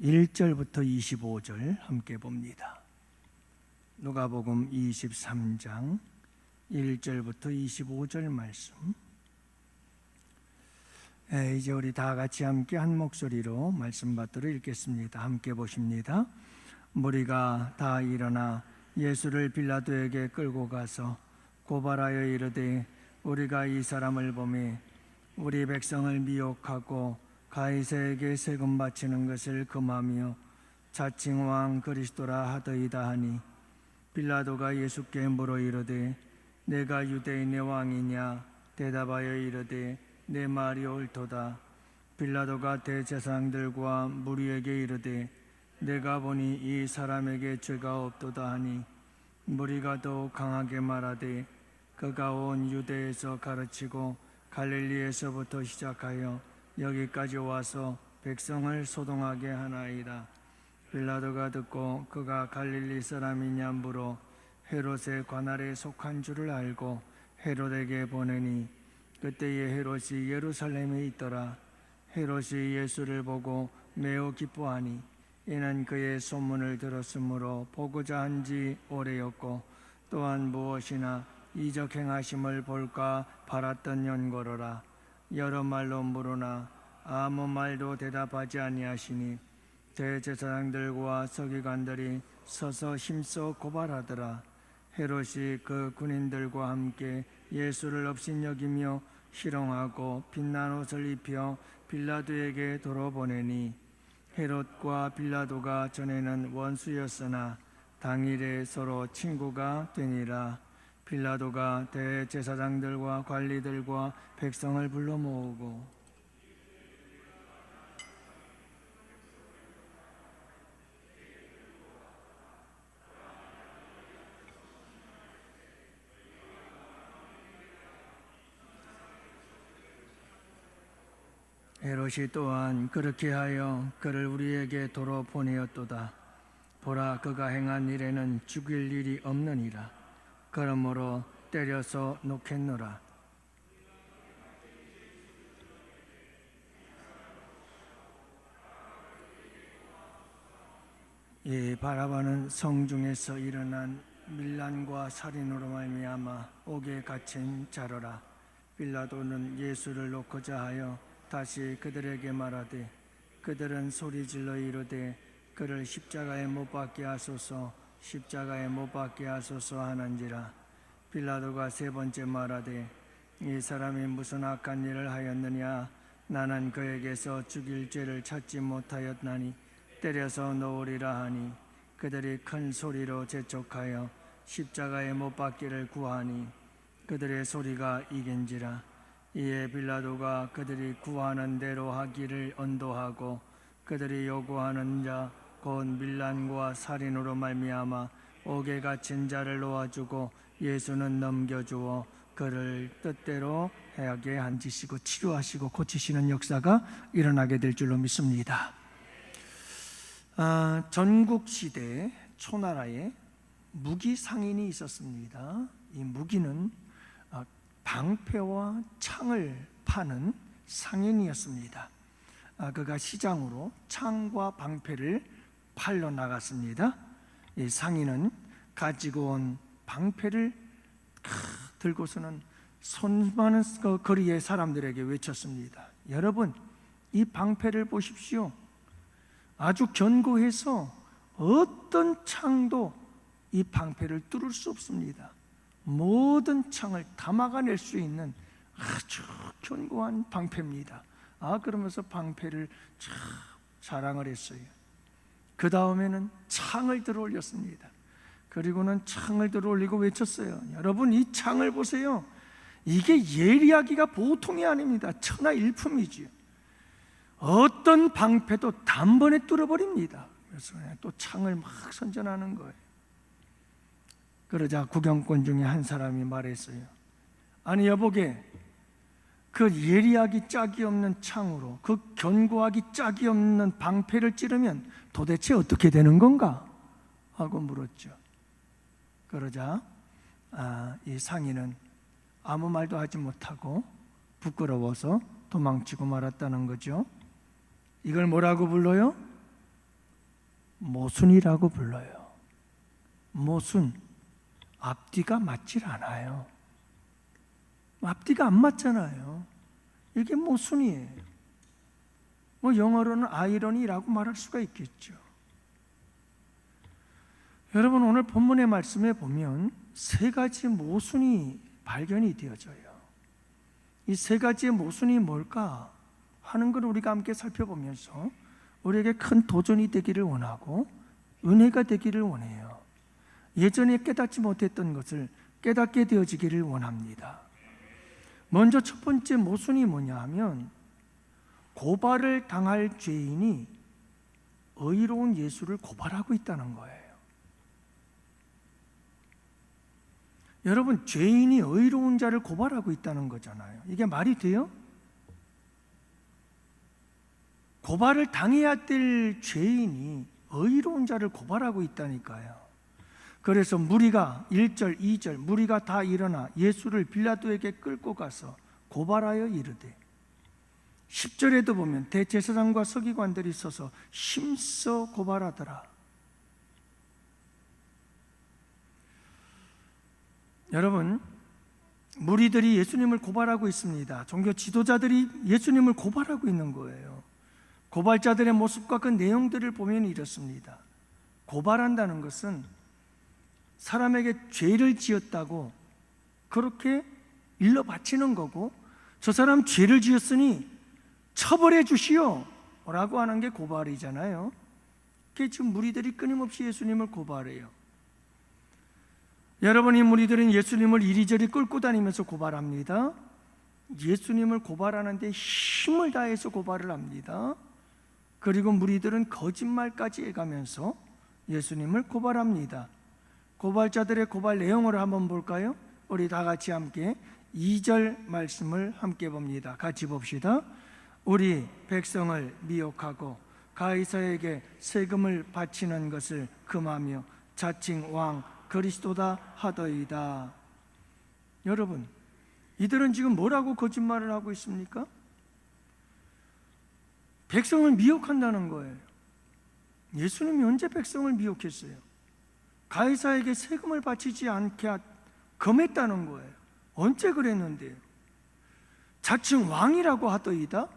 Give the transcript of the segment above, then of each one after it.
1절부터 25절 함께 봅니다. 누가복음 23장 1절부터 25절 말씀. 이제 우리 다 같이 함께 한 목소리로 말씀 받들어 읽겠습니다. 함께 보십니다. 무리가 다 일어나 예수를 빌라도에게 끌고 가서 고발하여 이르되, 우리가 이 사람을 보매 우리 백성을 미혹하고 가이사에게 세금 바치는 것을 금하며 자칭 왕 그리스도라 하더이다 하니, 빌라도가 예수께 물어 이르되, 내가 유대인의 왕이냐? 대답하여 이르되, 내 말이 옳도다. 빌라도가 대제사장들과 무리에게 이르되, 내가 보니 이 사람에게 죄가 없도다 하니, 무리가 더욱 강하게 말하되, 그가 온 유대에서 가르치고 갈릴리에서부터 시작하여 여기까지 와서 백성을 소동하게 하나이다. 빌라도가 듣고 그가 갈릴리 사람이냐 물어 헤롯의 관할에 속한 줄을 알고 헤롯에게 보내니, 그때에 헤롯이 예루살렘에 있더라. 헤롯이 예수를 보고 매우 기뻐하니, 이는 그의 소문을 들었으므로 보고자 한지 오래였고, 또한 무엇이나 이적 행하심을 볼까 바랐던 연고로라. 여러 말로 물으나 아무 말도 대답하지 아니하시니, 대제사장들과 서기관들이 서서 힘써 고발하더라. 헤롯이 그 군인들과 함께 예수를 업신여기며 희롱하고 빛난 옷을 입혀 빌라도에게 도로 보내니, 헤롯과 빌라도가 전에는 원수였으나 당일에 서로 친구가 되니라. 빌라도가 대제사장들과 관리들과 백성을 불러 모으고 헤롯이 또한 그렇게 하여 그를 우리에게 도로 보내었도다. 보라, 그가 행한 일에는 죽일 일이 없느니라. 그러므로 때려서 놓겠노라. 이 바라바는 성중에서 일어난 밀란과 살인으로 말미암아 옥에 갇힌 자로라. 빌라도는 예수를 놓고자 하여 다시 그들에게 말하되, 그들은 소리질러 이르되, 그를 십자가에 못 박게 하소서, 십자가에 못 박게 하소서 하는지라. 빌라도가 세 번째 말하되, 이 사람이 무슨 악한 일을 하였느냐? 나는 그에게서 죽일 죄를 찾지 못하였나니 때려서 놓으리라 하니, 그들이 큰 소리로 재촉하여 십자가에 못 박기를 구하니 그들의 소리가 이긴지라. 이에 빌라도가 그들이 구하는 대로 하기를 언도하고, 그들이 요구하는 자 곧 밀란과 살인으로 말미암아 옥에 갇힌 자를 놓아주고 예수는 넘겨주어 그를 뜻대로 하게 앉히시고 치료하시고 고치시는 역사가 일어나게 될 줄로 믿습니다. 전국시대 초나라에 무기 상인이 있었습니다. 이 무기는 방패와 창을 파는 상인이었습니다. 그가 시장으로 창과 방패를 팔러 나갔습니다. 이 상인은 가지고 온 방패를 들고서는 손많은 거리의 사람들에게 외쳤습니다. 여러분, 이 방패를 보십시오. 아주 견고해서 어떤 창도 이 방패를 뚫을 수 없습니다. 모든 창을 다 막아낼 수 있는 아주 견고한 방패입니다. 그러면서 방패를 자랑을 했어요. 그 다음에는 창을 들어 올렸습니다. 그리고는 창을 들어 올리고 외쳤어요. 여러분, 이 창을 보세요. 이게 예리하기가 보통이 아닙니다. 천하일품이지요. 어떤 방패도 단번에 뚫어버립니다. 그래서 또 창을 막 선전하는 거예요. 그러자 구경꾼 중에 한 사람이 말했어요. 아니 여보게, 그 예리하기 짝이 없는 창으로 그 견고하기 짝이 없는 방패를 찌르면 도대체 어떻게 되는 건가? 하고 물었죠. 그러자 이 상인은 아무 말도 하지 못하고 부끄러워서 도망치고 말았다는 거죠. 이걸 뭐라고 불러요? 모순이라고 불러요. 모순, 앞뒤가 맞질 않아요. 앞뒤가 안 맞잖아요. 이게 모순이에요. 영어로는 아이러니라고 말할 수가 있겠죠. 여러분, 오늘 본문의 말씀에 보면 세 가지 모순이 발견이 되어져요. 이 세 가지의 모순이 뭘까 하는 걸 우리가 함께 살펴보면서 우리에게 큰 도전이 되기를 원하고 은혜가 되기를 원해요. 예전에 깨닫지 못했던 것을 깨닫게 되어지기를 원합니다. 먼저 첫 번째 모순이 뭐냐 하면 고발을 당할 죄인이 의로운 예수를 고발하고 있다는 거예요. 여러분, 죄인이 의로운 자를 고발하고 있다는 거잖아요. 이게 말이 돼요? 고발을 당해야 될 죄인이 의로운 자를 고발하고 있다니까요. 그래서 무리가 1절, 2절 무리가 다 일어나 예수를 빌라도에게 끌고 가서 고발하여 이르되 10절에도 보면 대제사장과 서기관들이 서서 힘써 고발하더라. 여러분, 무리들이 예수님을 고발하고 있습니다. 종교 지도자들이 예수님을 고발하고 있는 거예요. 고발자들의 모습과 그 내용들을 보면 이렇습니다. 고발한다는 것은 사람에게 죄를 지었다고 그렇게 일러 바치는 거고, 저 사람 죄를 지었으니 처벌해 주시오 라고 하는 게 고발이잖아요. 그게 지금 무리들이 끊임없이 예수님을 고발해요. 여러분, 이 무리들은 예수님을 이리저리 끌고 다니면서 고발합니다. 예수님을 고발하는데 힘을 다해서 고발을 합니다. 그리고 무리들은 거짓말까지 해가면서 예수님을 고발합니다. 고발자들의 고발 내용을 한번 볼까요? 우리 다 같이 함께 2절 말씀을 함께 봅니다. 같이 봅시다. 우리 백성을 미혹하고 가이사에게 세금을 바치는 것을 금하며 자칭 왕 그리스도다 하더이다. 여러분, 이들은 지금 뭐라고 거짓말을 하고 있습니까? 백성을 미혹한다는 거예요. 예수님이 언제 백성을 미혹했어요? 가이사에게 세금을 바치지 않게 금했다는 거예요. 언제 그랬는데요? 자칭 왕이라고 하더이다?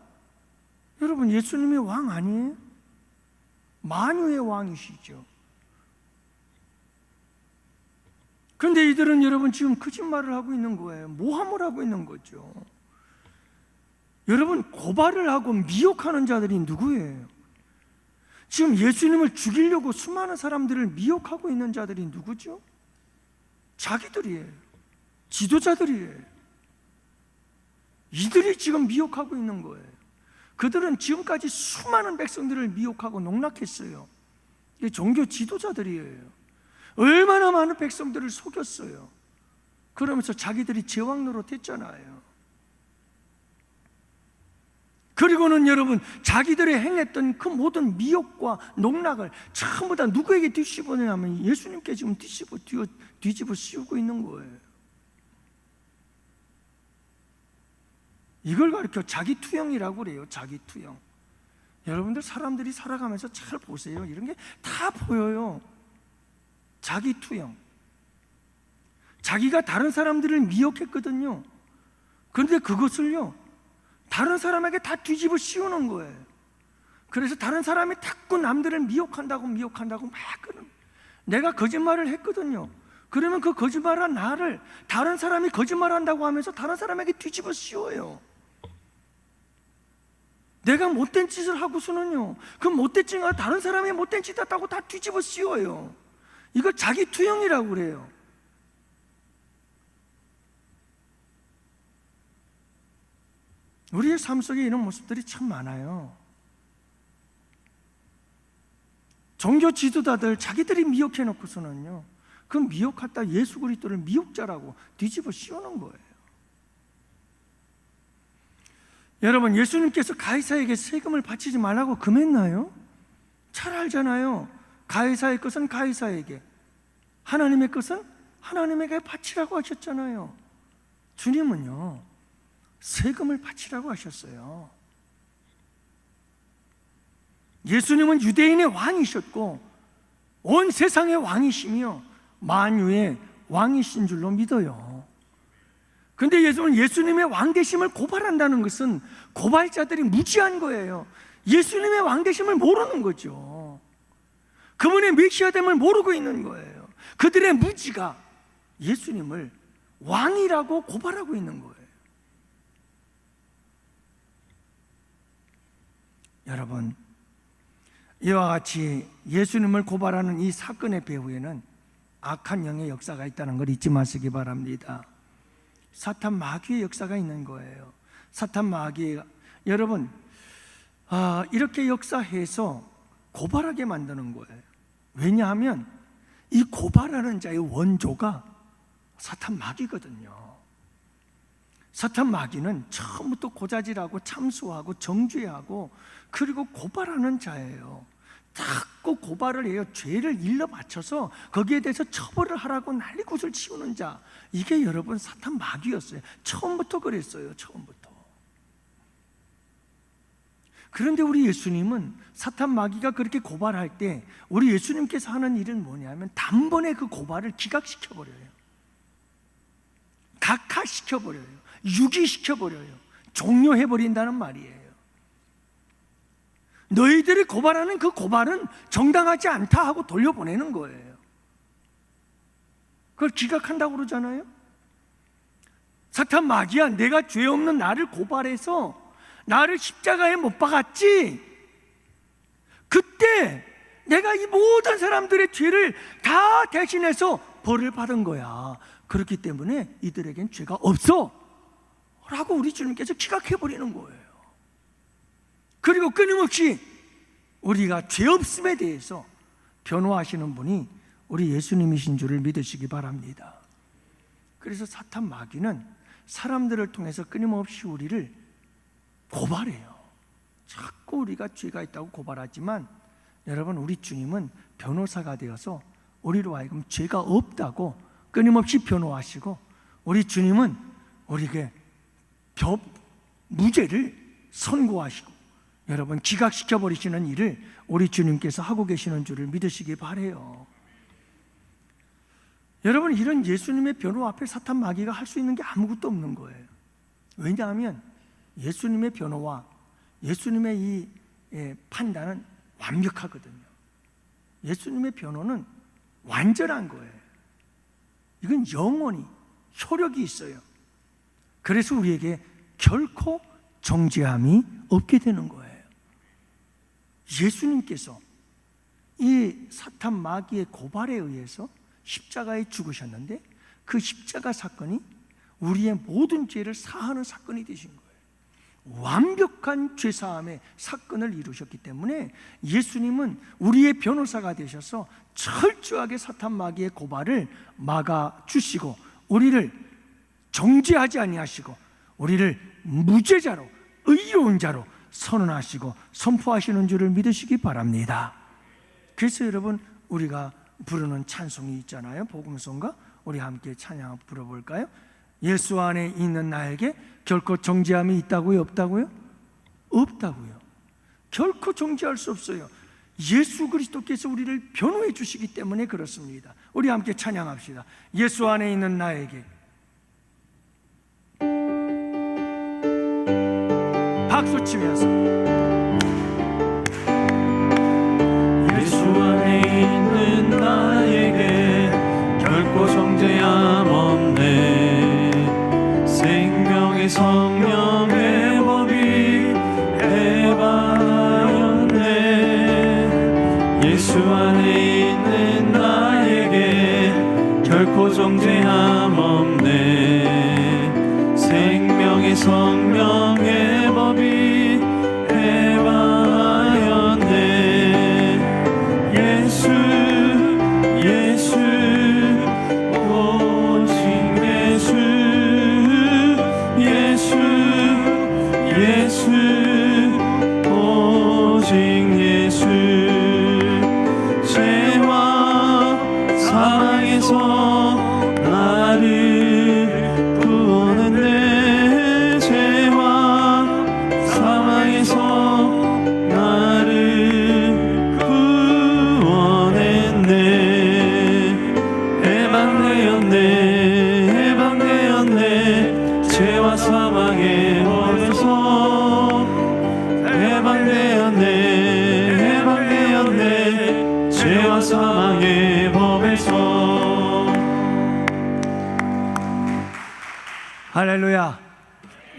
여러분, 예수님이 왕 아니에요? 만유의 왕이시죠. 그런데 이들은 여러분 지금 거짓말을 하고 있는 거예요. 모함을 하고 있는 거죠. 여러분, 고발을 하고 미혹하는 자들이 누구예요? 지금 예수님을 죽이려고 수많은 사람들을 미혹하고 있는 자들이 누구죠? 자기들이에요. 지도자들이에요. 이들이 지금 미혹하고 있는 거예요. 그들은 지금까지 수많은 백성들을 미혹하고 농락했어요. 이게 종교 지도자들이에요. 얼마나 많은 백성들을 속였어요. 그러면서 자기들이 제왕 노릇했잖아요. 그리고는 여러분, 자기들이 행했던 그 모든 미혹과 농락을 전부 다 누구에게 뒤집어내냐면 예수님께 지금 뒤집어 씌우고 있는 거예요. 이걸 가르쳐 자기투영이라고 그래요. 자기투영. 여러분들, 사람들이 살아가면서 잘 보세요. 이런 게 다 보여요. 자기투영. 자기가 다른 사람들을 미혹했거든요. 그런데 그것을요, 다른 사람에게 다 뒤집어 씌우는 거예요. 그래서 다른 사람이 자꾸 남들을 미혹한다고 막 내가 거짓말을 했거든요. 그러면 그 거짓말한 나를 다른 사람이 거짓말한다고 하면서 다른 사람에게 뒤집어 씌워요. 내가 못된 짓을 하고서는요, 그 못된 짓을 다른 사람이 못된 짓 했다고 다 뒤집어 씌워요. 이걸 자기투영이라고 그래요. 우리의 삶 속에 이런 모습들이 참 많아요. 종교 지도자들 자기들이 미혹해놓고서는요, 그 미혹했다 예수 그리스도를 미혹자라고 뒤집어 씌우는 거예요. 여러분, 예수님께서 가이사에게 세금을 바치지 말라고 금했나요? 잘 알잖아요. 가이사의 것은 가이사에게, 하나님의 것은 하나님에게 바치라고 하셨잖아요. 주님은요, 세금을 바치라고 하셨어요. 예수님은 유대인의 왕이셨고 온 세상의 왕이시며 만유의 왕이신 줄로 믿어요. 근데 예수님의 왕되심을 고발한다는 것은 고발자들이 무지한 거예요. 예수님의 왕되심을 모르는 거죠. 그분의 메시아됨을 모르고 있는 거예요. 그들의 무지가 예수님을 왕이라고 고발하고 있는 거예요. 여러분, 이와 같이 예수님을 고발하는 이 사건의 배후에는 악한 영의 역사가 있다는 걸 잊지 마시기 바랍니다. 사탄 마귀의 역사가 있는 거예요. 사탄 마귀, 여러분, 이렇게 역사해서 고발하게 만드는 거예요. 왜냐하면 이 고발하는 자의 원조가 사탄 마귀거든요. 사탄 마귀는 처음부터 고자질하고 참수하고 정죄하고 그리고 고발하는 자예요. 자꾸 고발을 해요. 죄를 일러 바쳐서 거기에 대해서 처벌을 하라고 난리굿을 치우는 자, 이게 여러분 사탄 마귀였어요. 처음부터 그랬어요. 처음부터. 그런데 우리 예수님은 사탄 마귀가 그렇게 고발할 때 우리 예수님께서 하는 일은 뭐냐면 단번에 그 고발을 기각시켜버려요. 각하시켜버려요. 유기시켜버려요. 종료해버린다는 말이에요. 너희들이 고발하는 그 고발은 정당하지 않다 하고 돌려보내는 거예요. 그걸 기각한다고 그러잖아요. 사탄 마귀야, 내가 죄 없는 나를 고발해서 나를 십자가에 못 박았지, 그때 내가 이 모든 사람들의 죄를 다 대신해서 벌을 받은 거야. 그렇기 때문에 이들에겐 죄가 없어 라고 우리 주님께서 기각해버리는 거예요. 그리고 끊임없이 우리가 죄 없음에 대해서 변호하시는 분이 우리 예수님이신 줄을 믿으시기 바랍니다. 그래서 사탄 마귀는 사람들을 통해서 끊임없이 우리를 고발해요. 자꾸 우리가 죄가 있다고 고발하지만 여러분, 우리 주님은 변호사가 되어서 우리로 하여금 죄가 없다고 끊임없이 변호하시고, 우리 주님은 우리에게 무죄를 선고하시고 여러분 기각시켜버리시는 일을 우리 주님께서 하고 계시는 줄을 믿으시기 바라요. 여러분, 이런 예수님의 변호 앞에 사탄 마귀가 할 수 있는 게 아무것도 없는 거예요. 왜냐하면 예수님의 변호와 예수님의 이 판단은 완벽하거든요. 예수님의 변호는 완전한 거예요. 이건 영원히 효력이 있어요. 그래서 우리에게 결코 정죄함이 없게 되는 거예요. 예수님께서 이 사탄 마귀의 고발에 의해서 십자가에 죽으셨는데 그 십자가 사건이 우리의 모든 죄를 사하는 사건이 되신 거예요. 완벽한 죄사함의 사건을 이루셨기 때문에 예수님은 우리의 변호사가 되셔서 철저하게 사탄 마귀의 고발을 막아주시고 우리를 정죄하지 아니하시고 우리를 무죄자로 의로운 자로 선언하시고 선포하시는 줄을 믿으시기 바랍니다. 그래서 여러분, 우리가 부르는 찬송이 있잖아요. 복음송가. 우리 함께 찬양 불러볼까요? 예수 안에 있는 나에게 결코 정죄함이 있다고요? 없다고요? 없다고요. 결코 정죄할 수 없어요. 예수 그리스도께서 우리를 변호해 주시기 때문에 그렇습니다. 우리 함께 찬양합시다. 예수 안에 있는 나에게. 박수 치면서 예수 안에 있는 나에게 결코 정죄함 없네. 생명의 성령의 법이 해방하였네. 예수 안에 있는 나에게 결코 정죄함 없네. 생명의 성령의 법이 해방하였네. 예수 예수 오직 예수 예수 예수 오직 예수. 죄와 사망에서 나를 구원했네. 죄와 사망에서 나를 구원했네. 죄와 사망의 법에서. 할렐루야.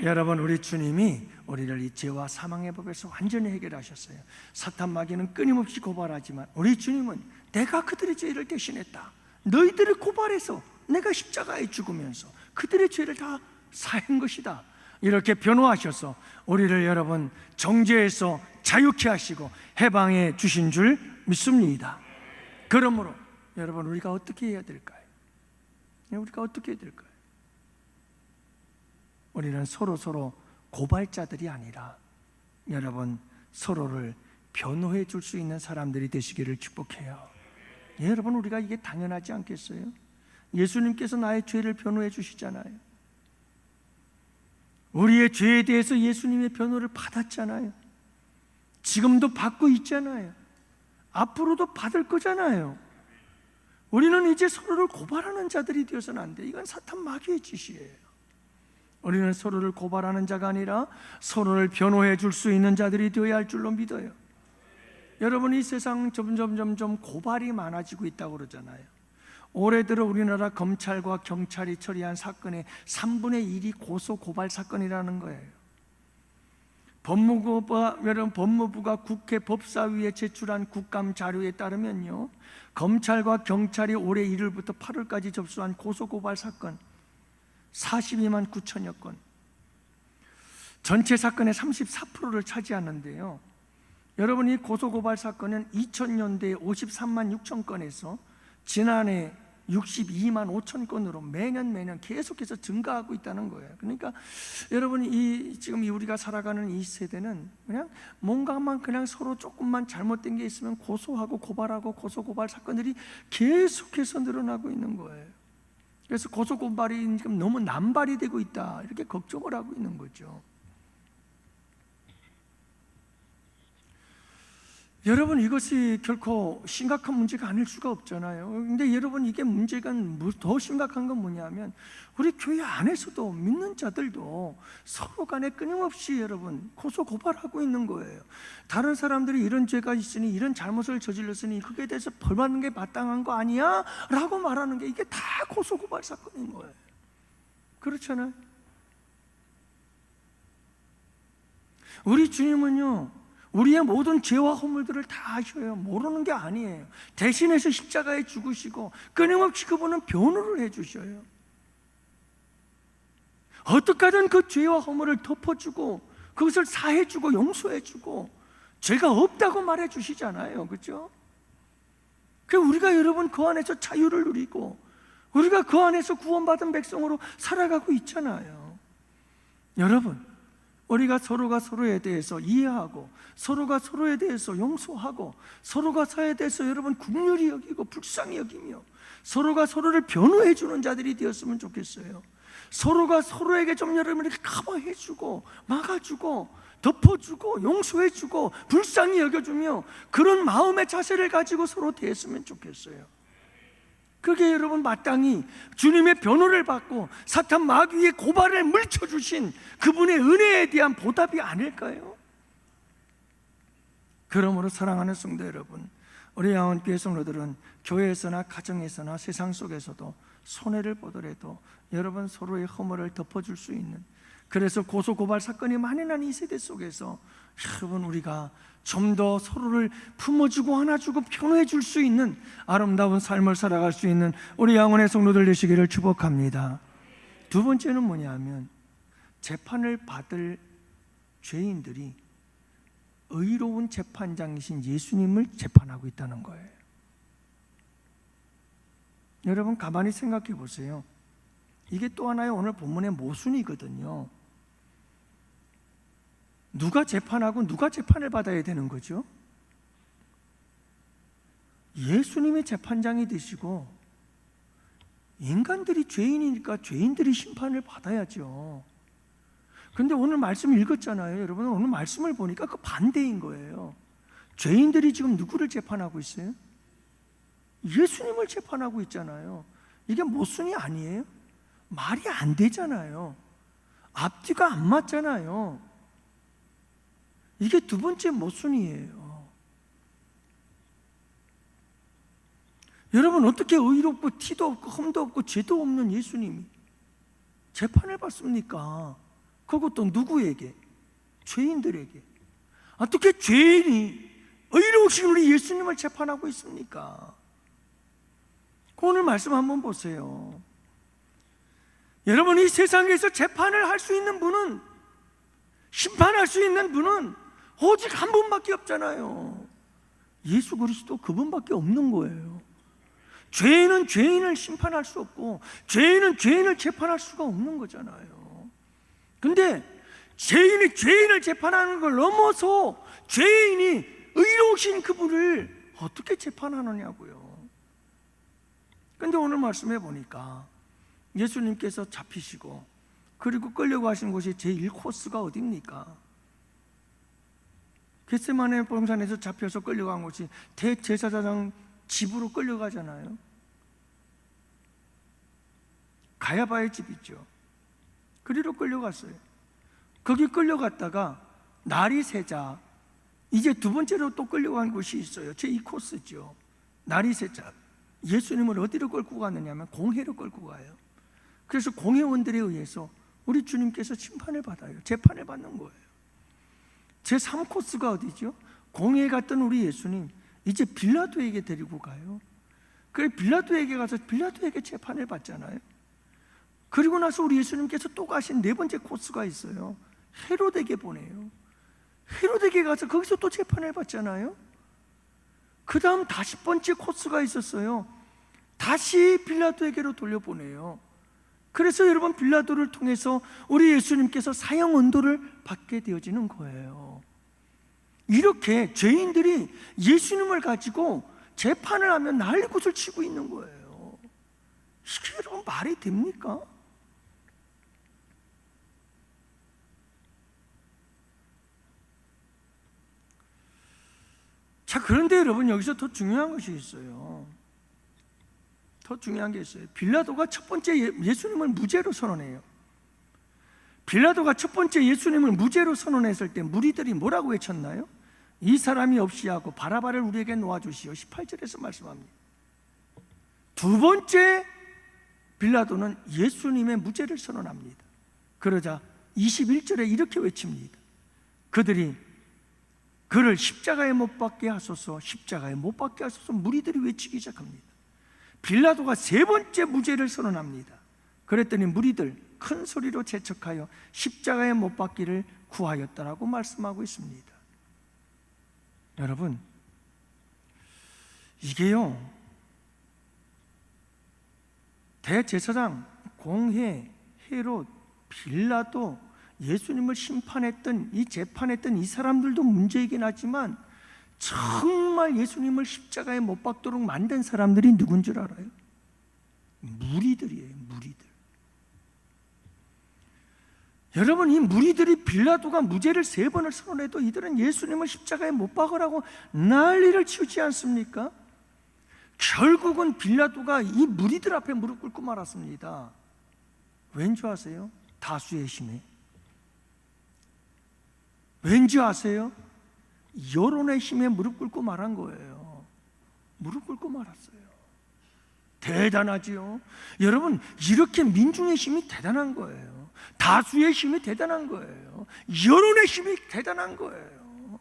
여러분, 우리 주님이 우리를 이 죄와 사망의 법에서 완전히 해결하셨어요. 사탄 마귀는 끊임없이 고발하지만 우리 주님은 내가 그들의 죄를 대신했다, 너희들을 고발해서 내가 십자가에 죽으면서 그들의 죄를 다 사한 것이다, 이렇게 변호하셔서 우리를 여러분 정죄에서 자유케 하시고 해방해 주신 줄 믿습니다. 그러므로 여러분, 우리가 어떻게 해야 될까요? 우리가 어떻게 해야 될까요? 우리는 서로 고발자들이 아니라 여러분 서로를 변호해 줄 수 있는 사람들이 되시기를 축복해요. 여러분, 우리가 이게 당연하지 않겠어요? 예수님께서 나의 죄를 변호해 주시잖아요. 우리의 죄에 대해서 예수님의 변호를 받았잖아요. 지금도 받고 있잖아요. 앞으로도 받을 거잖아요. 우리는 이제 서로를 고발하는 자들이 되어서는 안 돼. 이건 사탄 마귀의 짓이에요. 우리는 서로를 고발하는 자가 아니라 서로를 변호해 줄 수 있는 자들이 되어야 할 줄로 믿어요. 여러분, 이 세상 점점 고발이 많아지고 있다고 그러잖아요. 올해 들어 우리나라 검찰과 경찰이 처리한 사건의 3분의 1이 고소 고발 사건이라는 거예요. 법무부가 국회 법사위에 제출한 국감 자료에 따르면요, 검찰과 경찰이 올해 1월부터 8월까지 접수한 고소 고발 사건 42만 9천여 건, 전체 사건의 34%를 차지하는데요. 여러분, 이 고소고발 사건은 2000년대에 53만 6천 건에서 지난해 62만 5천 건으로 매년 계속해서 증가하고 있다는 거예요. 그러니까 여러분, 지금 우리가 살아가는 이 세대는 그냥 뭔가만 그냥 서로 조금만 잘못된 게 있으면 고소하고 고발하고 고소고발 사건들이 계속해서 늘어나고 있는 거예요. 그래서 고소고발이 지금 너무 남발이 되고 있다, 이렇게 걱정을 하고 있는 거죠. 여러분, 이것이 결코 심각한 문제가 아닐 수가 없잖아요. 근데 여러분, 이게 문제가 더 심각한 건 뭐냐면 우리 교회 안에서도 믿는 자들도 서로 간에 끊임없이 여러분 고소고발하고 있는 거예요. 다른 사람들이 이런 죄가 있으니, 이런 잘못을 저질렀으니 그게 대해서 벌받는 게 마땅한 거 아니야? 라고 말하는 게 이게 다 고소고발 사건인 거예요. 그렇잖아요. 우리 주님은요, 우리의 모든 죄와 허물들을 다 아셔요. 모르는 게 아니에요. 대신해서 십자가에 죽으시고 끊임없이 그분은 변호를 해주셔요. 어떻게 하든 그 죄와 허물을 덮어주고 그것을 사해주고 용서해주고 죄가 없다고 말해주시잖아요. 그렇죠? 우리가 여러분 그 안에서 자유를 누리고 우리가 그 안에서 구원받은 백성으로 살아가고 있잖아요. 여러분, 우리가 서로가 서로에 대해서 이해하고 서로가 서로에 대해서 용서하고 서로가 서로에 대해서 여러분 긍휼히 여기고 불쌍히 여기며 서로가 서로를 변호해 주는 자들이 되었으면 좋겠어요. 서로가 서로에게 좀 여러분에게 커버해주고 막아주고 덮어주고 용서해주고 불쌍히 여겨주며 그런 마음의 자세를 가지고 서로 대했으면 좋겠어요. 그게 여러분 마땅히 주님의 변호를 받고 사탄 마귀의 고발을 물쳐주신 그분의 은혜에 대한 보답이 아닐까요? 그러므로 사랑하는 성도 여러분, 우리 양원교회 성도들은 교회에서나 가정에서나 세상 속에서도 손해를 보더라도 여러분 서로의 허물을 덮어줄 수 있는, 그래서 고소고발 사건이 많이 난 이 세대 속에서 여러분 우리가 좀 더 서로를 품어주고 안아주고 변호해 줄 수 있는 아름다운 삶을 살아갈 수 있는 우리 양원의 성도들 되시기를 축복합니다. 두 번째는 뭐냐면 재판을 받을 죄인들이 의로운 재판장이신 예수님을 재판하고 있다는 거예요. 여러분 가만히 생각해 보세요. 이게 또 하나의 오늘 본문의 모순이거든요. 누가 재판하고 누가 재판을 받아야 되는 거죠? 예수님의 재판장이 되시고 인간들이 죄인이니까 죄인들이 심판을 받아야죠. 그런데 오늘 말씀 읽었잖아요. 여러분 오늘 말씀을 보니까 그 반대인 거예요. 죄인들이 지금 누구를 재판하고 있어요? 예수님을 재판하고 있잖아요. 이게 모순이 아니에요? 말이 안 되잖아요. 앞뒤가 안 맞잖아요. 이게 두 번째 모순이에요. 여러분, 어떻게 의롭고 티도 없고 흠도 없고 죄도 없는 예수님이 재판을 받습니까? 그것도 누구에게? 죄인들에게. 어떻게 죄인이 의로우신 우리 예수님을 재판하고 있습니까? 오늘 말씀 한번 보세요. 여러분, 이 세상에서 재판을 할 수 있는 분은, 심판할 수 있는 분은 오직 한 분밖에 없잖아요. 예수 그리스도, 그분밖에 없는 거예요. 죄인은 죄인을 심판할 수 없고 죄인은 죄인을 재판할 수가 없는 거잖아요. 근데 죄인이 죄인을 재판하는 걸 넘어서 죄인이 의로우신 그분을 어떻게 재판하느냐고요. 근데 오늘 말씀해 보니까 예수님께서 잡히시고 그리고 끌려가신 곳이 제1코스가 어디입니까? 겟세마네 봉산에서 잡혀서 끌려간 곳이 대제사장 집으로 끌려가잖아요. 가야바의 집 있죠. 그리로 끌려갔어요. 거기 끌려갔다가 날이 새자 이제 두 번째로 또 끌려간 곳이 있어요. 제2코스죠. 날이 새자 예수님을 어디로 끌고 가느냐면 공회로 끌고 가요. 그래서 공회원들에 의해서 우리 주님께서 심판을 받아요. 재판을 받는 거예요. 제3코스가 어디죠? 공회에 갔던 우리 예수님 이제 빌라도에게 데리고 가요. 그래 빌라도에게 가서 빌라도에게 재판을 받잖아요. 그리고 나서 우리 예수님께서 또 가신 네 번째 코스가 있어요. 헤롯에게 보내요. 헤롯에게 가서 거기서 또 재판을 받잖아요. 그 다음 50번째 코스가 있었어요. 다시 빌라도에게로 돌려보내요. 그래서 여러분, 빌라도를 통해서 우리 예수님께서 사형 언도를 받게 되어지는 거예요. 이렇게 죄인들이 예수님을 가지고 재판을 하면 난리굿을 치고 있는 거예요. 이게 여러분 말이 됩니까? 자, 그런데 여러분, 여기서 더 중요한 것이 있어요. 더 중요한 게 있어요. 빌라도가 첫 번째 예수님을 무죄로 선언해요. 빌라도가 첫 번째 예수님을 무죄로 선언했을 때 무리들이 뭐라고 외쳤나요? 이 사람이 없이 하고 바라바를 우리에게 놓아주시오. 18절에서 말씀합니다. 두 번째 빌라도는 예수님의 무죄를 선언합니다. 그러자 21절에 이렇게 외칩니다. 그들이 그를 십자가에 못 박게 하소서, 십자가에 못 박게 하소서. 무리들이 외치기 시작합니다. 빌라도가 세 번째 무죄를 선언합니다. 그랬더니 무리들 큰 소리로 재촉하여 십자가에 못 박기를 구하였다라고 말씀하고 있습니다. 여러분, 이게요, 대제사장, 공회, 헤롯, 빌라도, 예수님을 심판했던 이 재판했던 이 사람들도 문제이긴 하지만 정말 예수님을 십자가에 못 박도록 만든 사람들이 누군 줄 알아요? 무리들이에요. 무리들. 여러분, 이 무리들이 빌라도가 무죄를 3번을 선언해도 이들은 예수님을 십자가에 못 박으라고 난리를 치우지 않습니까? 결국은 빌라도가 이 무리들 앞에 무릎 꿇고 말았습니다. 왠지 아세요? 다수의 힘에. 왠지 아세요? 여론의 힘에 무릎 꿇고 말한 거예요. 무릎 꿇고 말았어요. 대단하지요? 여러분, 이렇게 민중의 힘이 대단한 거예요. 다수의 힘이 대단한 거예요. 여론의 힘이 대단한 거예요.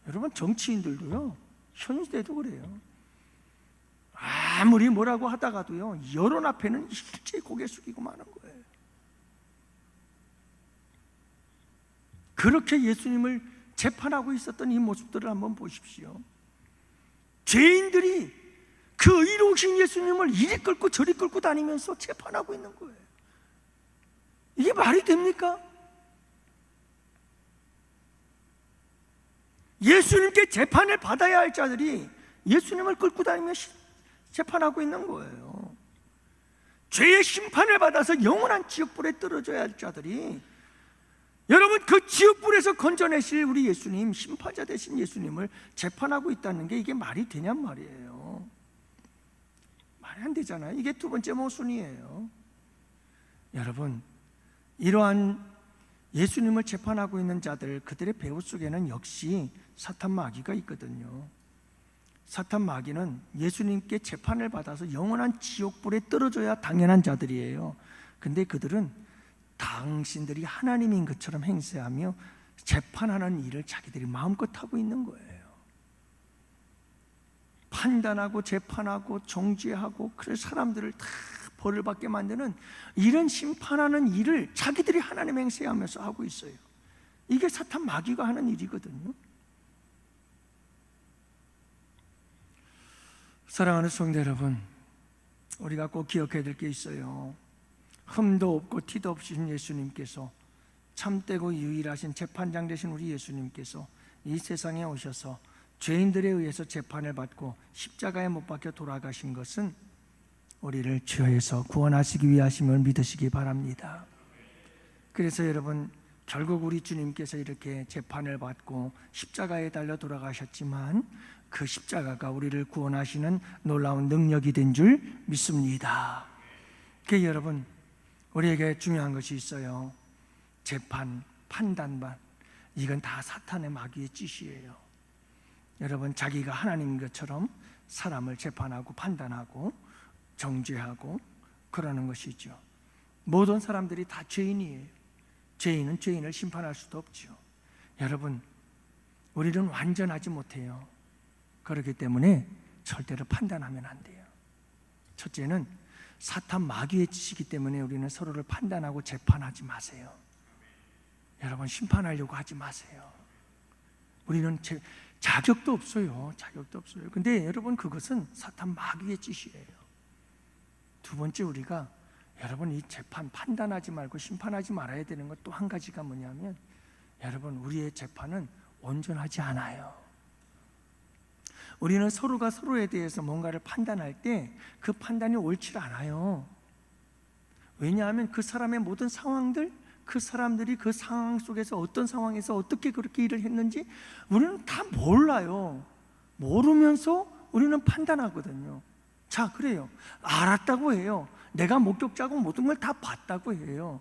여러분, 정치인들도요, 현시대도 그래요. 아무리 뭐라고 하다가도요, 여론 앞에는 일제히 고개 숙이고 마는 거예요. 그렇게 예수님을 재판하고 있었던 이 모습들을 한번 보십시오. 죄인들이 그 의로우신 예수님을 이리 끌고 저리 끌고 다니면서 재판하고 있는 거예요. 이게 말이 됩니까? 예수님께 재판을 받아야 할 자들이 예수님을 끌고 다니면서 재판하고 있는 거예요. 죄의 심판을 받아서 영원한 지옥불에 떨어져야 할 자들이, 여러분, 그 지옥불에서 건져내실 우리 예수님, 심판자 되신 예수님을 재판하고 있다는 게 이게 말이 되냔 말이에요. 말이 안 되잖아요. 이게 두 번째 모순이에요. 여러분, 이러한 예수님을 재판하고 있는 자들, 그들의 배후 속에는 역시 사탄 마귀가 있거든요. 사탄 마귀는 예수님께 재판을 받아서 영원한 지옥불에 떨어져야 당연한 자들이에요. 근데 그들은 당신들이 하나님인 것처럼 행세하며 재판하는 일을 자기들이 마음껏 하고 있는 거예요. 판단하고 재판하고 정죄하고 그래서 사람들을 다 벌을 받게 만드는 이런 심판하는 일을 자기들이 하나님 행세하면서 하고 있어요. 이게 사탄 마귀가 하는 일이거든요. 사랑하는 성도 여러분, 우리가 꼭 기억해야 될 게 있어요. 흠도 없고 티도 없으신 예수님께서, 참되고 유일하신 재판장 되신 우리 예수님께서 이 세상에 오셔서 죄인들에 의해서 재판을 받고 십자가에 못 박혀 돌아가신 것은 우리를 죄에서 구원하시기 위하심을 믿으시기 바랍니다. 그래서 여러분, 결국 우리 주님께서 이렇게 재판을 받고 십자가에 달려 돌아가셨지만 그 십자가가 우리를 구원하시는 놀라운 능력이 된 줄 믿습니다. 그 여러분, 우리에게 중요한 것이 있어요. 재판, 판단반, 이건 다 사탄의 마귀의 짓이에요. 여러분, 자기가 하나님인 것처럼 사람을 재판하고 판단하고 정죄하고 그러는 것이죠. 모든 사람들이 다 죄인이에요. 죄인은 죄인을 심판할 수도 없죠. 여러분, 우리는 완전하지 못해요. 그렇기 때문에 절대로 판단하면 안 돼요. 첫째는 사탄 마귀의 짓이기 때문에 우리는 서로를 판단하고 재판하지 마세요. 여러분, 심판하려고 하지 마세요. 우리는 자격도 없어요. 자격도 없어요. 근데 여러분, 그것은 사탄 마귀의 짓이에요. 두 번째, 우리가 여러분 이 재판 판단하지 말고 심판하지 말아야 되는 것 또 한 가지가 뭐냐면, 여러분, 우리의 재판은 온전하지 않아요. 우리는 서로가 서로에 대해서 뭔가를 판단할 때 그 판단이 옳지 않아요. 왜냐하면 그 사람의 모든 상황들, 그 사람들이 그 상황 속에서 어떤 상황에서 어떻게 그렇게 일을 했는지 우리는 다 몰라요. 모르면서 우리는 판단하거든요. 자, 그래요. 알았다고 해요. 내가 목격자고 모든 걸 다 봤다고 해요.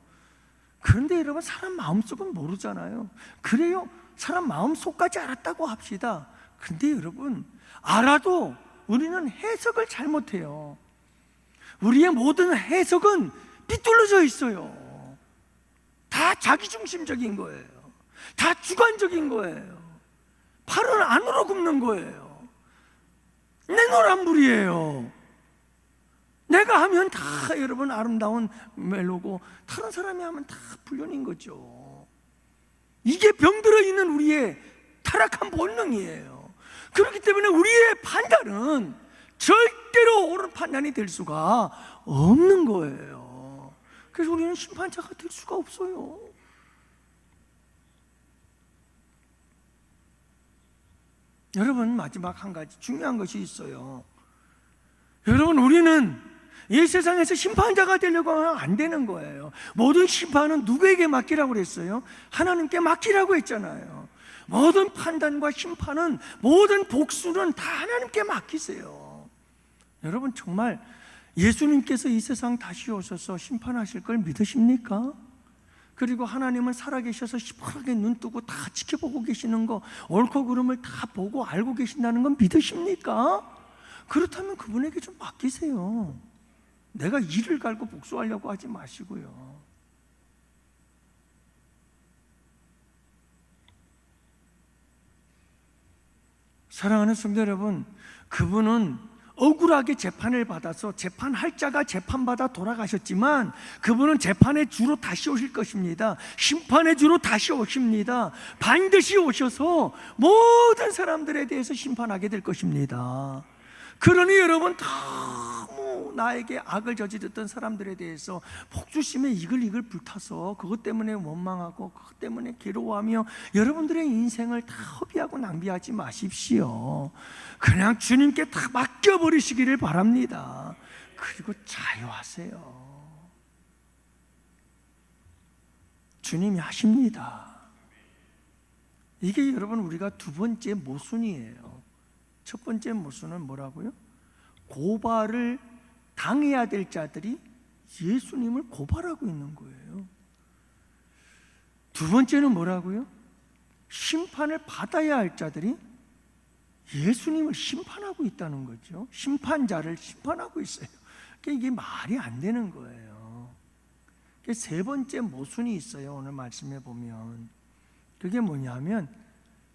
그런데 여러분, 사람 마음속은 모르잖아요. 그래요. 사람 마음속까지 알았다고 합시다. 근데 여러분, 알아도 우리는 해석을 잘못해요. 우리의 모든 해석은 삐뚤어져 있어요. 다 자기중심적인 거예요. 다 주관적인 거예요. 팔은 안으로 굽는 거예요. 내노란물이에요. 내가 하면 다 여러분 아름다운 멜로고 다른 사람이 하면 다 불륜인 거죠. 이게 병들어 있는 우리의 타락한 본능이에요. 그렇기 때문에 우리의 판단은 절대로 옳은 판단이 될 수가 없는 거예요. 그래서 우리는 심판자가 될 수가 없어요. 여러분, 마지막 한 가지 중요한 것이 있어요. 여러분, 우리는 이 세상에서 심판자가 되려고 하면 안 되는 거예요. 모든 심판은 누구에게 맡기라고 그랬어요? 하나님께 맡기라고 했잖아요. 모든 판단과 심판은, 모든 복수는 다 하나님께 맡기세요. 여러분, 정말 예수님께서 이 세상 다시 오셔서 심판하실 걸 믿으십니까? 그리고 하나님은 살아계셔서 시퍼렇게 눈 뜨고 다 지켜보고 계시는 거, 옳고 그름을 다 보고 알고 계신다는 건 믿으십니까? 그렇다면 그분에게 좀 맡기세요. 내가 이를 갈고 복수하려고 하지 마시고요. 사랑하는 성도 여러분, 그분은 억울하게 재판을 받아서 재판할 자가 재판받아 돌아가셨지만 그분은 재판의 주로 다시 오실 것입니다. 심판의 주로 다시 오십니다. 반드시 오셔서 모든 사람들에 대해서 심판하게 될 것입니다. 그러니 여러분, 너무 나에게 악을 저지르던 사람들에 대해서 복수심에 이글이글 불타서 그것 때문에 원망하고 그것 때문에 괴로워하며 여러분들의 인생을 다 허비하고 낭비하지 마십시오. 그냥 주님께 다 맡겨버리시기를 바랍니다. 그리고 자유하세요. 주님이 하십니다. 이게 여러분, 우리가 두 번째 모순이에요. 첫 번째 모순은 뭐라고요? 고발을 당해야 될 자들이 예수님을 고발하고 있는 거예요. 두 번째는 뭐라고요? 심판을 받아야 할 자들이 예수님을 심판하고 있다는 거죠. 심판자를 심판하고 있어요. 이게 말이 안 되는 거예요. 세 번째 모순이 있어요. 오늘 말씀에 보면 그게 뭐냐면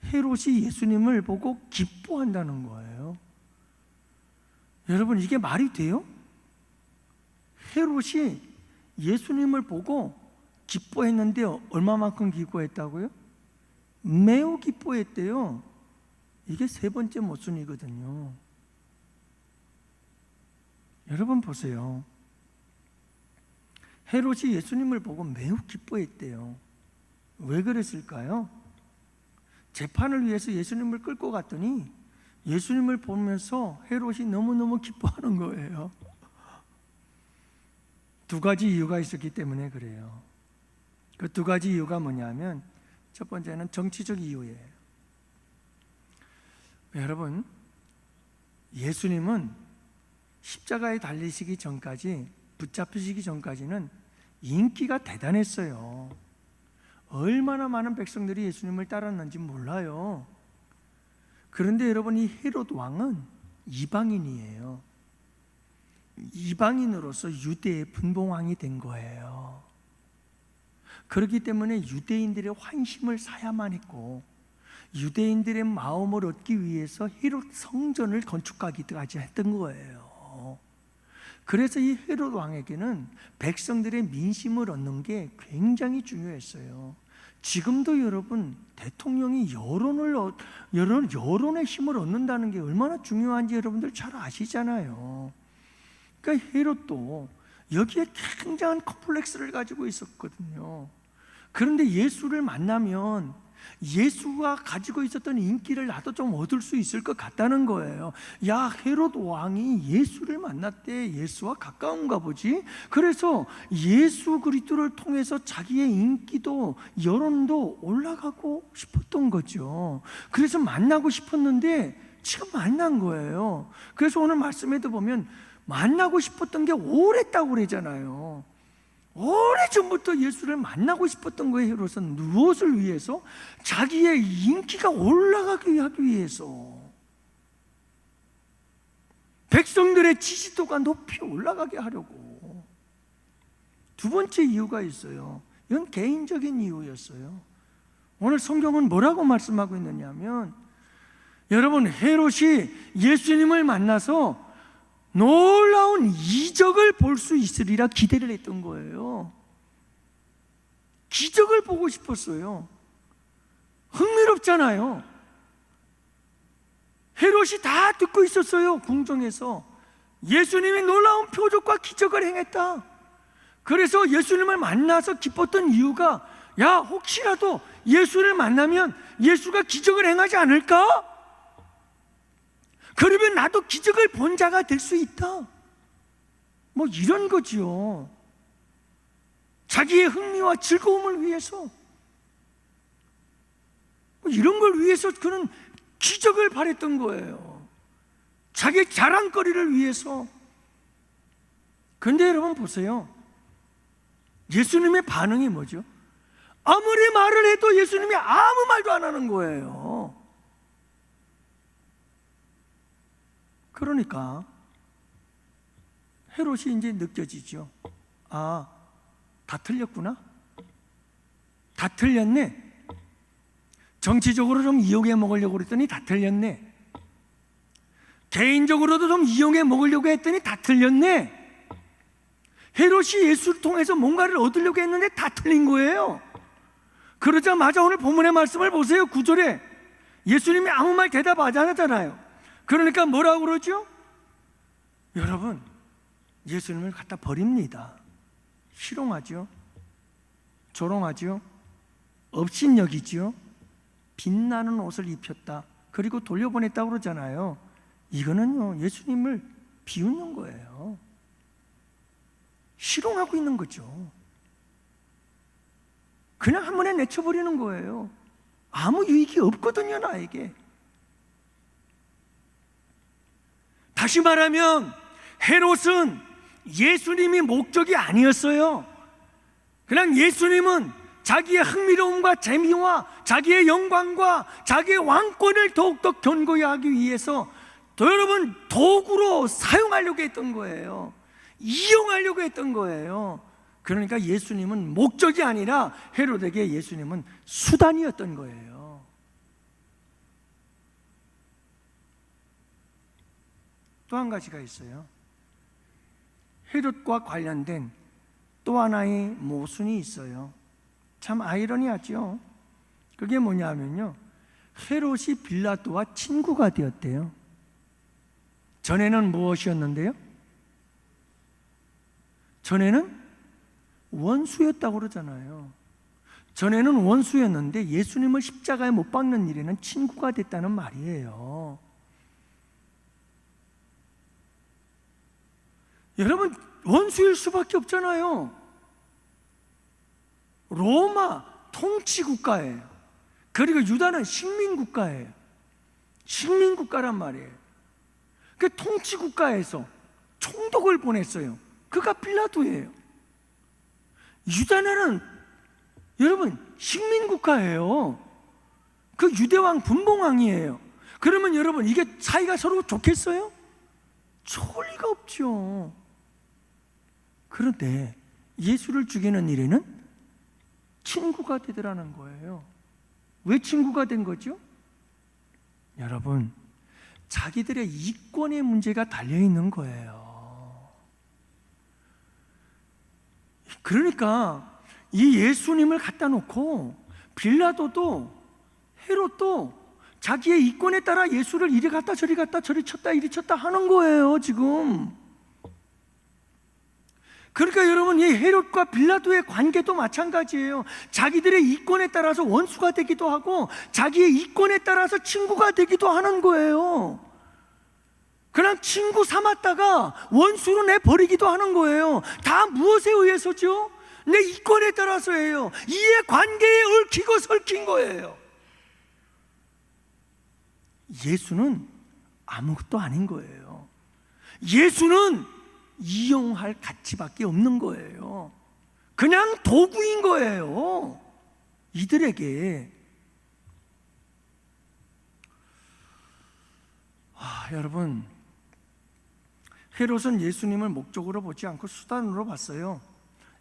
헤롯이 예수님을 보고 기뻐한다는 거예요. 여러분, 이게 말이 돼요? 헤롯이 예수님을 보고 기뻐했는데 얼마만큼 기뻐했다고요? 매우 기뻐했대요. 이게 세 번째 모순이거든요. 여러분 보세요. 헤롯이 예수님을 보고 매우 기뻐했대요. 왜 그랬을까요? 재판을 위해서 예수님을 끌고 갔더니 예수님을 보면서 헤롯이 너무너무 기뻐하는 거예요. 두 가지 이유가 있었기 때문에 그래요. 그 두 가지 이유가 뭐냐면 첫 번째는 정치적 이유예요. 여러분, 예수님은 십자가에 달리시기 전까지, 붙잡히시기 전까지는 인기가 대단했어요. 얼마나 많은 백성들이 예수님을 따랐는지 몰라요. 그런데 여러분, 이 헤롯 왕은 이방인이에요. 이방인으로서 유대의 분봉왕이 된 거예요. 그렇기 때문에 유대인들의 환심을 사야만 했고, 유대인들의 마음을 얻기 위해서 헤롯 성전을 건축하기까지 했던 거예요. 그래서 이 헤롯 왕에게는 백성들의 민심을 얻는 게 굉장히 중요했어요. 지금도 여러분, 대통령이 여론의 힘을 얻는다는 게 얼마나 중요한지 여러분들 잘 아시잖아요. 그러니까 헤롯도 여기에 굉장한 컴플렉스를 가지고 있었거든요. 그런데 예수를 만나면 예수가 가지고 있었던 인기를 나도 좀 얻을 수 있을 것 같다는 거예요. 야, 헤롯 왕이 예수를 만났대. 예수와 가까운가 보지. 그래서 예수 그리스도를 통해서 자기의 인기도 여론도 올라가고 싶었던 거죠. 그래서 만나고 싶었는데 지금 만난 거예요. 그래서 오늘 말씀에도 보면 만나고 싶었던 게 오래됐다고 그러잖아요. 오래전부터 예수를 만나고 싶었던 거예요. 헤롯은 무엇을 위해서? 자기의 인기가 올라가기 하기 위해서, 백성들의 지지도가 높이 올라가게 하려고. 두 번째 이유가 있어요. 이건 개인적인 이유였어요. 오늘 성경은 뭐라고 말씀하고 있느냐면, 여러분, 헤롯이 예수님을 만나서 놀라운 이적을 볼 수 있으리라 기대를 했던 거예요. 기적을 보고 싶었어요. 흥미롭잖아요. 헤롯이 다 듣고 있었어요. 궁정에서 예수님이 놀라운 표적과 기적을 행했다. 그래서 예수님을 만나서 기뻤던 이유가, 야, 혹시라도 예수를 만나면 예수가 기적을 행하지 않을까? 그러면 나도 기적을 본 자가 될 수 있다. 뭐 이런 거지요. 자기의 흥미와 즐거움을 위해서, 뭐 이런 걸 위해서 그는 기적을 바랬던 거예요. 자기 자랑거리를 위해서. 그런데 여러분 보세요. 예수님의 반응이 뭐죠? 아무리 말을 해도 예수님이 아무 말도 안 하는 거예요. 그러니까 헤롯이 이제 느껴지죠. 아, 다 틀렸구나. 다 틀렸네. 정치적으로 좀 이용해 먹으려고 그랬더니 다 틀렸네. 개인적으로도 좀 이용해 먹으려고 했더니 다 틀렸네. 헤롯이 예수를 통해서 뭔가를 얻으려고 했는데 다 틀린 거예요. 그러자마자 오늘 본문의 말씀을 보세요. 9절에 예수님이 아무 말 대답하지 않았잖아요. 그러니까 뭐라고 그러죠? 여러분, 예수님을 갖다 버립니다. 희롱하죠. 조롱하죠. 업신여기죠. 빛나는 옷을 입혔다. 그리고 돌려보냈다고 그러잖아요. 이거는요, 예수님을 비웃는 거예요. 희롱하고 있는 거죠. 그냥 한 번에 내쳐버리는 거예요. 아무 유익이 없거든요, 나에게. 다시 말하면 헤롯은 예수님이 목적이 아니었어요. 그냥 예수님은 자기의 흥미로움과 재미와 자기의 영광과 자기의 왕권을 더욱더 견고히 하기 위해서 또 여러분 도구로 사용하려고 했던 거예요. 이용하려고 했던 거예요. 그러니까 예수님은 목적이 아니라 헤롯에게 예수님은 수단이었던 거예요. 또 한 가지가 있어요. 헤롯과 관련된 또 하나의 모순이 있어요. 참 아이러니하죠. 그게 뭐냐면요, 헤롯이 빌라도와 친구가 되었대요. 전에는 무엇이었는데요? 전에는 원수였다고 그러잖아요. 전에는 원수였는데 예수님을 십자가에 못 박는 일에는 친구가 됐다는 말이에요. 여러분, 원수일 수밖에 없잖아요. 로마 통치국가예요. 그리고 유다는 식민국가예요. 식민국가란 말이에요. 그 통치국가에서 총독을 보냈어요. 그가 빌라도예요. 유다나라는 여러분 식민국가예요. 그 유대왕 분봉왕이에요. 그러면 여러분 이게 사이가 서로 좋겠어요? 좋을 리가 없죠. 그런데 예수를 죽이는 일에는 친구가 되더라는 거예요. 왜 친구가 된 거죠? 여러분, 자기들의 이권의 문제가 달려있는 거예요. 그러니까 이 예수님을 갖다 놓고 빌라도도 헤롯도 자기의 이권에 따라 예수를 이리 갔다 저리 갔다 저리 쳤다 이리 쳤다 하는 거예요 지금. 그러니까 여러분, 이 헤롯과 빌라도의 관계도 마찬가지예요. 자기들의 이권에 따라서 원수가 되기도 하고 자기의 이권에 따라서 친구가 되기도 하는 거예요. 그냥 친구 삼았다가 원수로 내버리기도 하는 거예요. 다 무엇에 의해서죠? 내 이권에 따라서예요. 이해 관계에 얽히고 설킨 거예요. 예수는 아무것도 아닌 거예요. 예수는 이용할 가치밖에 없는 거예요. 그냥 도구인 거예요. 이들에게. 여러분, 헤롯은 예수님을 목적으로 보지 않고 수단으로 봤어요.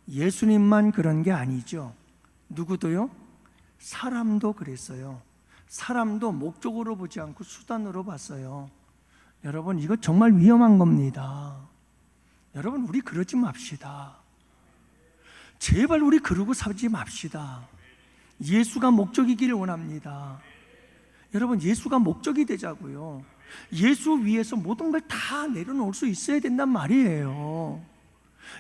예수님만 그런 게 아니죠. 누구도요? 사람도 그랬어요. 사람도 목적으로 보지 않고 수단으로 봤어요. 여러분, 이거 정말 위험한 겁니다. 여러분, 우리 그러지 맙시다. 제발 우리 그러고 살지 맙시다. 예수가 목적이기를 원합니다. 여러분, 예수가 목적이 되자고요. 예수 위에서 모든 걸 다 내려놓을 수 있어야 된단 말이에요.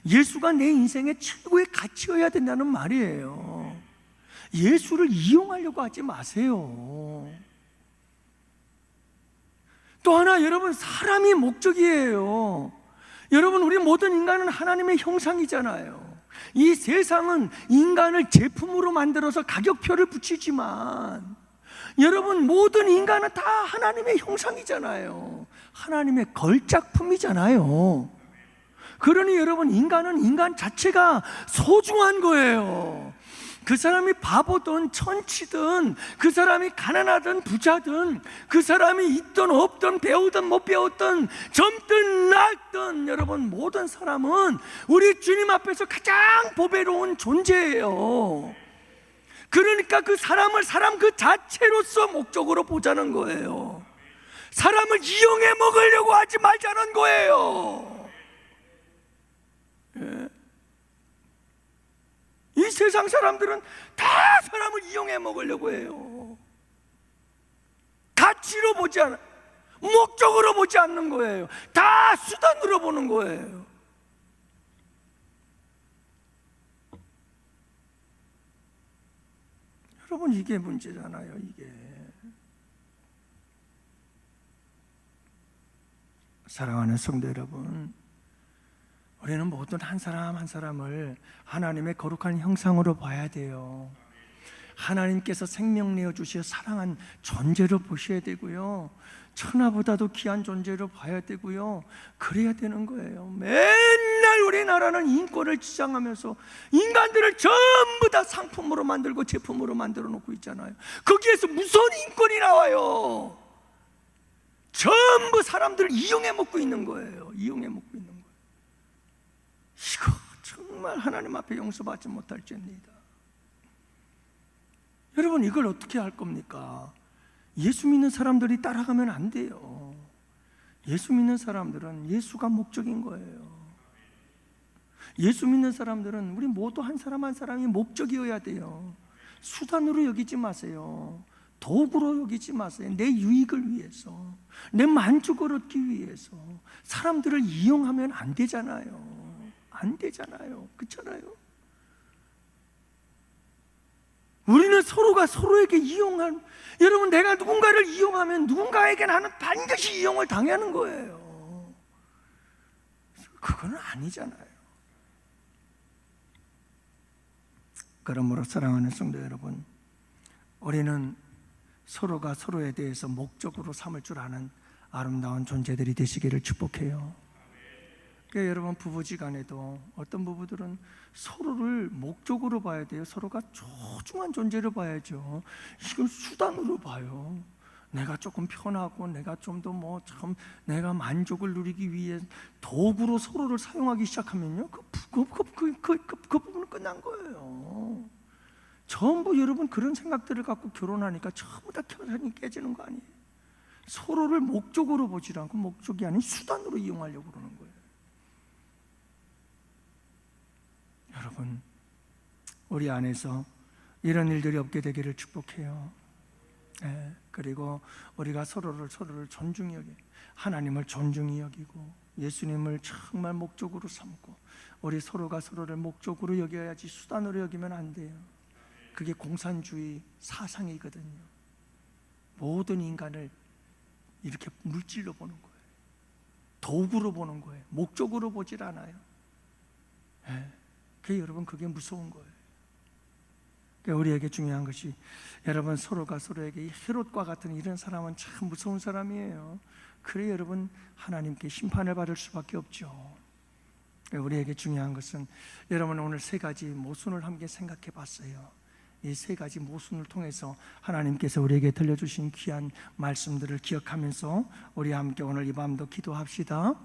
예수가 내 인생의 최고의 가치여야 된다는 말이에요. 예수를 이용하려고 하지 마세요. 또 하나, 여러분, 사람이 목적이에요. 여러분, 우리 모든 인간은 하나님의 형상이잖아요. 이 세상은 인간을 제품으로 만들어서 가격표를 붙이지만 여러분, 모든 인간은 다 하나님의 형상이잖아요. 하나님의 걸작품이잖아요. 그러니 여러분, 인간은 인간 자체가 소중한 거예요. 그 사람이 바보든 천치든, 그 사람이 가난하든 부자든, 그 사람이 있든 없든 배우든 못 배웠든 젊든 낡든, 여러분, 모든 사람은 우리 주님 앞에서 가장 보배로운 존재예요. 그러니까 그 사람을 사람 그 자체로서 목적으로 보자는 거예요. 사람을 이용해 먹으려고 하지 말자는 거예요. 예. 이 세상 사람들은 다 사람을 이용해 먹으려고 해요. 가치로 보지 않아, 목적으로 보지 않는 거예요. 다 수단으로 보는 거예요. 여러분, 이게 문제잖아요. 이게. 사랑하는 성도 여러분, 우리는 모든 한 사람 한 사람을 하나님의 거룩한 형상으로 봐야 돼요. 하나님께서 생명 내어 주시어 사랑한 존재로 보셔야 되고요. 천하보다도 귀한 존재로 봐야 되고요. 그래야 되는 거예요. 맨날 우리나라는 인권을 주장하면서 인간들을 전부 다 상품으로 만들고 제품으로 만들어 놓고 있잖아요. 거기에서 무슨 인권이 나와요? 전부 사람들을 이용해 먹고 있는 거예요. 이용해 먹고 있는 거예요. 이거 정말 하나님 앞에 용서받지 못할 죄입니다. 여러분, 이걸 어떻게 할 겁니까? 예수 믿는 사람들이 따라가면 안 돼요. 예수 믿는 사람들은 예수가 목적인 거예요. 예수 믿는 사람들은 우리 모두 한 사람 한 사람이 목적이어야 돼요. 수단으로 여기지 마세요. 도구로 여기지 마세요. 내 유익을 위해서, 내 만족을 얻기 위해서 사람들을 이용하면 안 되잖아요. 안 되잖아요. 그렇잖아요. 우리는 서로가 서로에게 여러분, 내가 누군가를 이용하면 누군가에게 나는 반드시 이용을 당하는 거예요. 그건 아니잖아요. 그러므로 사랑하는 성도 여러분, 우리는 서로가 서로에 대해서 목적으로 삼을 줄 아는 아름다운 존재들이 되시기를 축복해요. 그러니까 여러분, 부부지간에도 어떤 부부들은 서로를 목적으로 봐야 돼요. 서로가 소중한 존재로 봐야죠. 이걸 수단으로 봐요. 내가 조금 편하고 내가 좀 더 내가 만족을 누리기 위해 도구로 서로를 사용하기 시작하면요, 그 부분은 끝난 거예요. 전부 여러분 그런 생각들을 갖고 결혼하니까 전부 다 결혼이 깨지는 거 아니에요? 서로를 목적으로 보지 않고 목적이 아닌 수단으로 이용하려고 그러는 거예요. 여러분, 우리 안에서 이런 일들이 없게 되기를 축복해요. 그리고 우리가 서로를 존중히 여기고, 하나님을 존중히 여기고, 예수님을 정말 목적으로 삼고, 우리 서로가 서로를 목적으로 여겨야지 수단으로 여기면 안 돼요. 그게 공산주의 사상이거든요. 모든 인간을 이렇게 물질로 보는 거예요. 도구로 보는 거예요. 목적으로 보질 않아요. 여러분, 그게 무서운 거예요. 그러니까 우리에게 중요한 것이, 여러분, 서로가 서로에게 헤롯과 같은 이런 사람은 참 무서운 사람이에요. 그래 여러분, 하나님께 심판을 받을 수밖에 없죠. 그러니까 우리에게 중요한 것은, 여러분, 오늘 세 가지 모순을 함께 생각해 봤어요. 이 세 가지 모순을 통해서 하나님께서 우리에게 들려주신 귀한 말씀들을 기억하면서 우리 함께 오늘 이 밤도 기도합시다.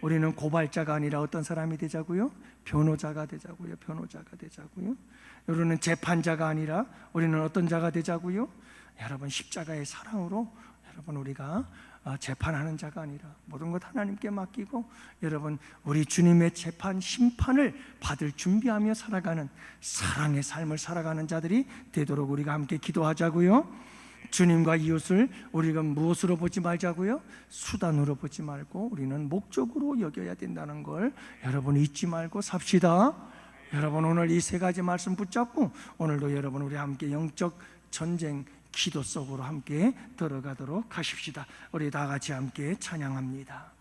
우리는 고발자가 아니라 어떤 사람이 되자고요? 변호자가 되자고요. 변호자가 되자고요. 우리는 재판자가 아니라 우리는 어떤 자가 되자고요? 여러분, 십자가의 사랑으로 여러분, 우리가 재판하는 자가 아니라 모든 것 하나님께 맡기고, 여러분, 우리 주님의 재판 심판을 받을 준비하며 살아가는 사랑의 삶을 살아가는 자들이 되도록 우리가 함께 기도하자고요. 주님과 이웃을 우리가 무엇으로 보지 말자고요? 수단으로 보지 말고 우리는 목적으로 여겨야 된다는 걸 여러분 잊지 말고 삽시다. 여러분, 오늘 이 세 가지 말씀 붙잡고 오늘도 여러분 우리 함께 영적 전쟁 기도 속으로 함께 들어가도록 하십시다. 우리 다 같이 함께 찬양합니다.